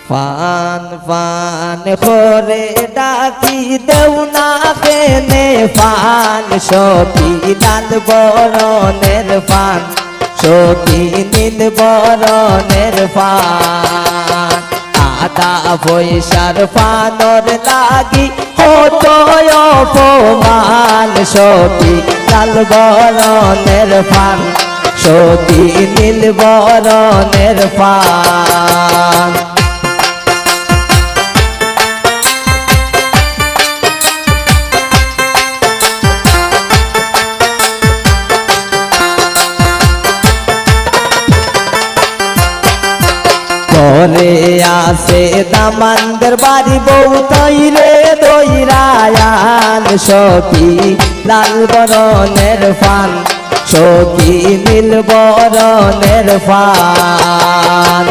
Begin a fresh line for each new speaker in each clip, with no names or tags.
fun fun করে ডাকি দেও না কেনে ফান সখী লাল বরণের ফান সখী নীল বরণের ফান আদা পয়সার ফানর লাগি হতো অপমান সখী লাল বরণের ফান সখী নীল বরণের ফান ঘরে আসে দামানদের বাড়ি বউ তৈরে দইরায়ান সখী লাল বরণের ফান সখী নীল বরণের ফান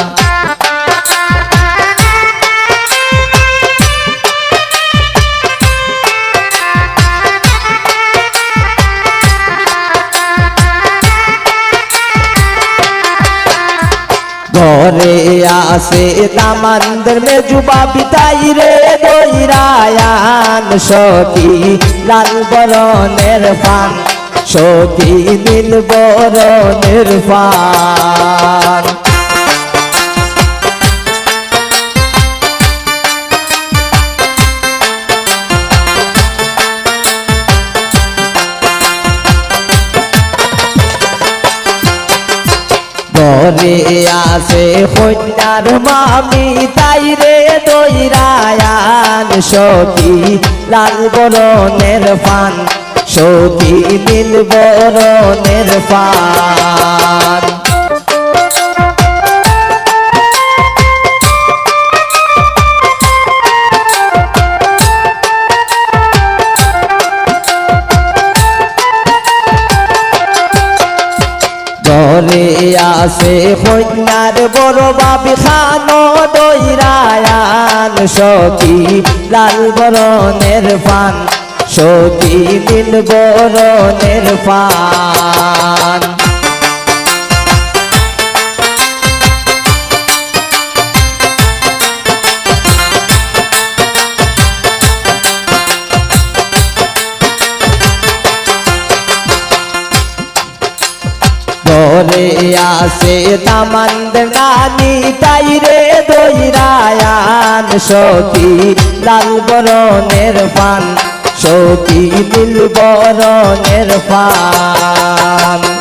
ঘরে আসে দামানদের মেজুবা বিতাই রে দইরায়ান সখী লাল বরণের ফান সখী নীল বরণের ফান ঘরে আসে কন্যার মামি তাই রে দইরায়ান সখী লাল বরণের ফান সখী নীল বরণের ফান ঘরে আসে কন্যার বড় বাবি খানো দইরায়ান সখী লাল বরণের ফান সখী নীল বরণের ফান ঘরে আসে দামানদের নানি তাই রে দইরায়ান সখী লাল বরণের ফান সখী নীল বরণের ফান